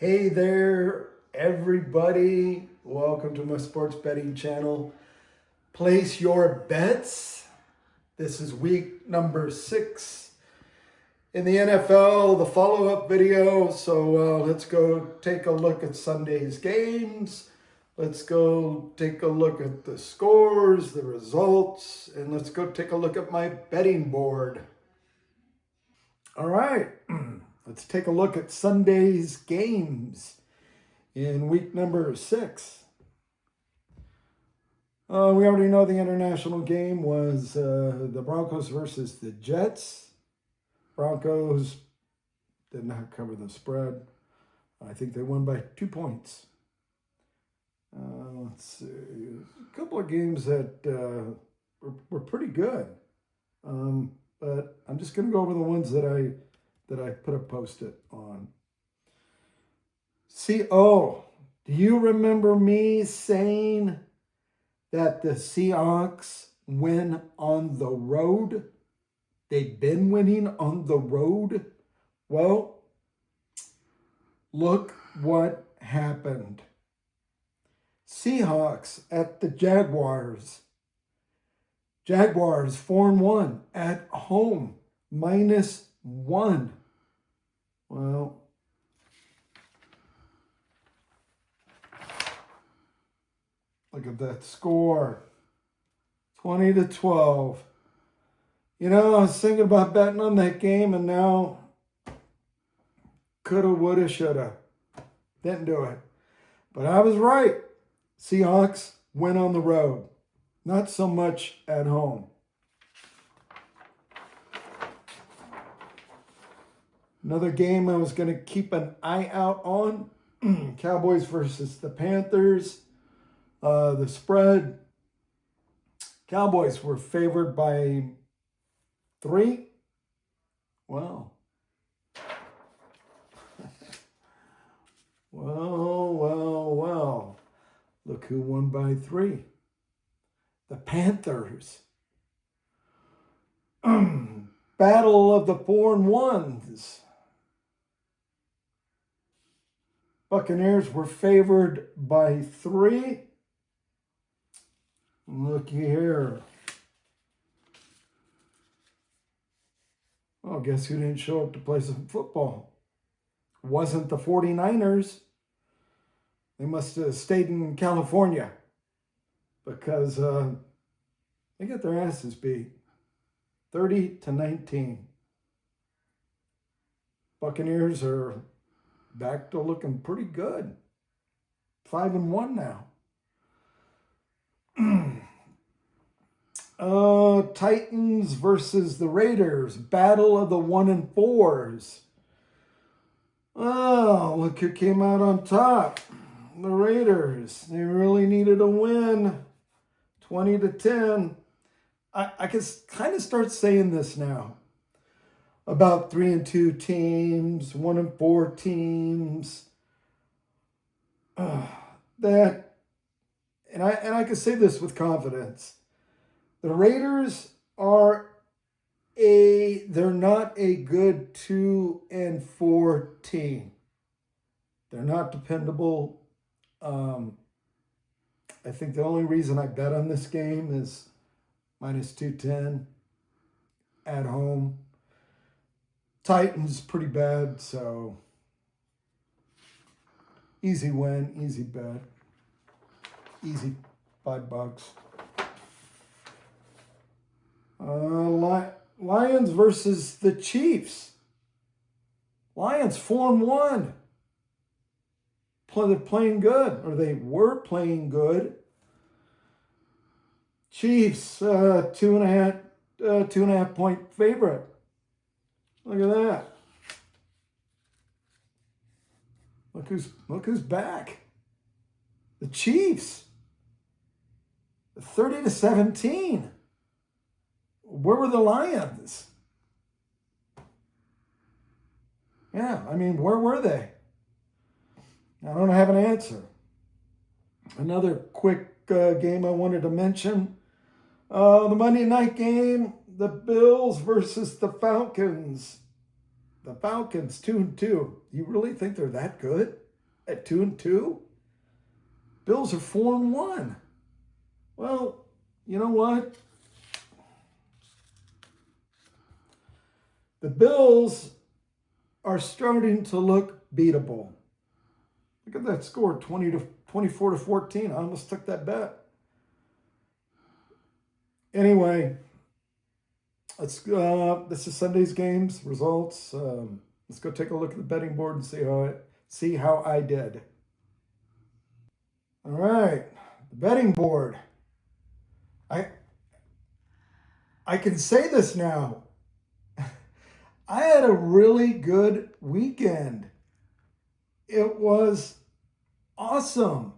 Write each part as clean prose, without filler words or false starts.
Hey there, everybody. Welcome to my sports betting channel. Place your bets. This is week number 6 in the NFL, the follow-up video. So let's go take a look at Sunday's games. Let's go take a look at the scores, the results, and let's go take a look at my betting board. All right, let's take a look at Sunday's games in week number 6. We already know the international game was the Broncos versus the Jets. Broncos did not cover the spread. I think they won by 2 points. Let's see. A couple of games that were pretty good. But I'm just going to go over the ones that I put a post-it on. Do you remember me saying that the Seahawks win on the road? They've been winning on the road. Well, look what happened. Seahawks at the Jaguars. Jaguars 4-1 at home, -1. Well, look at that score, 20-12. You know, I was thinking about betting on that game, and now coulda, woulda, shoulda. Didn't do it. But I was right. Seahawks win on the road. Not so much at home. Another game I was going to keep an eye out on. Cowboys versus the Panthers. The spread. Cowboys were favored by 3. Well. Well. Look who won by 3. The Panthers. Battle of the 4-1s. Buccaneers were favored by 3. Looky here. Oh, guess who didn't show up to play some football? Wasn't the 49ers. They must have stayed in California because they got their asses beat 30-19. Buccaneers are back to looking pretty good. 5-1 now. Titans versus the Raiders. Battle of the 1-4s. Oh, look who came out on top. The Raiders. They really needed a win. 20-10. I can kind of start saying this now about 3-2 teams, 1-4 teams. And I can say this with confidence. The Raiders they're not a good 2-4 team. They're not dependable. I think the only reason I bet on this game is -210 at home. Titans pretty bad, so easy win, easy bet, easy $5. Lions versus the Chiefs. Lions 4-1. They're playing good, or they were playing good. Chiefs, 2.5 point favorite. Look at that. Look who's back. The Chiefs. 30-17. Where were the Lions? Yeah, I mean, where were they? I don't have an answer. Another quick game I wanted to mention. The Monday night game, the Bills versus the Falcons. The Falcons, 2-2. You really think they're that good? at 2-2. Bills are 4-1. Well, you know what? The Bills are starting to look beatable. Look at that score, 24-14. I almost took that bet. Anyway, this is Sunday's games results. Let's go take a look at the betting board and see how I did. All right, the betting board. I can say this now. I had a really good weekend. It was awesome.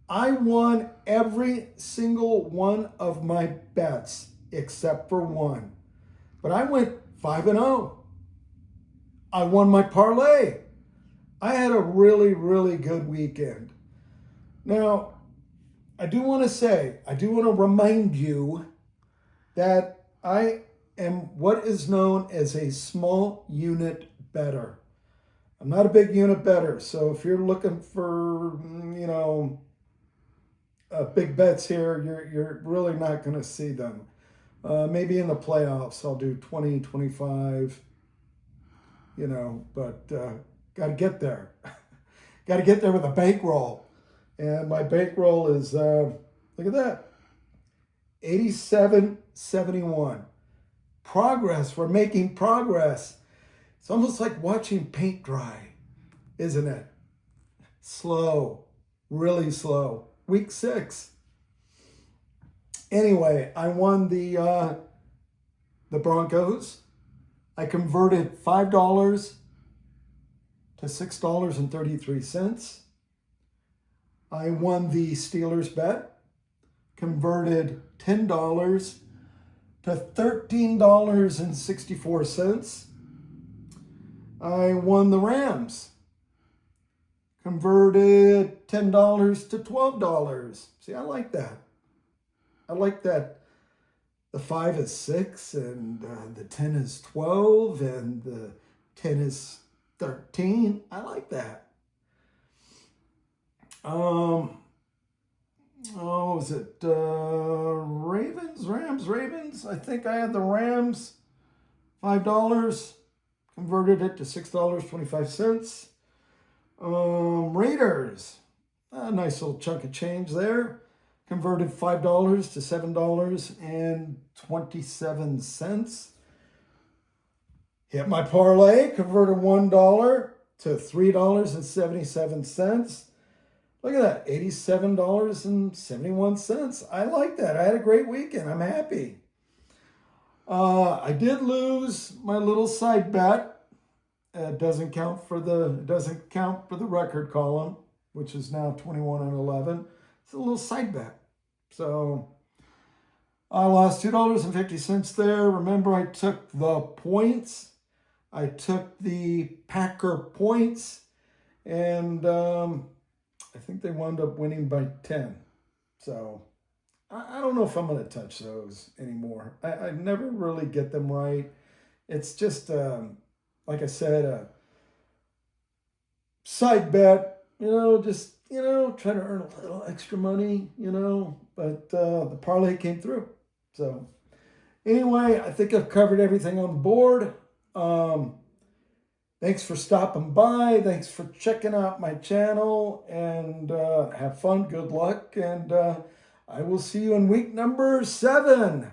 I won every single one of my bets except for one. But I went 5-0. I won my parlay. I had a really, really good weekend. Now, I do want to remind you that I am what is known as a small unit bettor. I'm not a big unit bettor, so if you're looking for, big bets here, you're really not going to see them. Maybe in the playoffs, I'll do 20, 25, but got to get there. Got to get there with a bankroll. And my bankroll is, look at that, 87.71. Progress. We're making progress. It's almost like watching paint dry, isn't it? Slow, really slow. Week 6. Anyway, I won the Broncos. I converted $5 to $6.33. I won the Steelers bet. Converted $10 to $13.64. I won the Rams. Converted $10 to $12. See, I like that. I like that the 5 is 6 and the 10 is 12 and the 10 is 13. I like that. Was it Rams? I think I had the Rams, $5, converted it to $6.25. Raiders, a nice little chunk of change there. Converted $5 to $7.27. Hit my parlay, converted $1 to $3.77. Look at that, $87.71. I like that. I had a great weekend. I'm happy. I did lose my little side bet. It doesn't count for the record column, which is now 21-11. It's a little side bet. So I lost $2.50 there. Remember, I took the points. I took the Packer points, and I think they wound up winning by 10. So I don't know if I'm going to touch those anymore. I never really get them right. It's just, like I said, a side bet, just, try to earn a little extra money, but the parlay came through. So anyway, I think I've covered everything on the board. Thanks for stopping by. Thanks for checking out my channel, and have fun. Good luck. And I will see you in week number 7.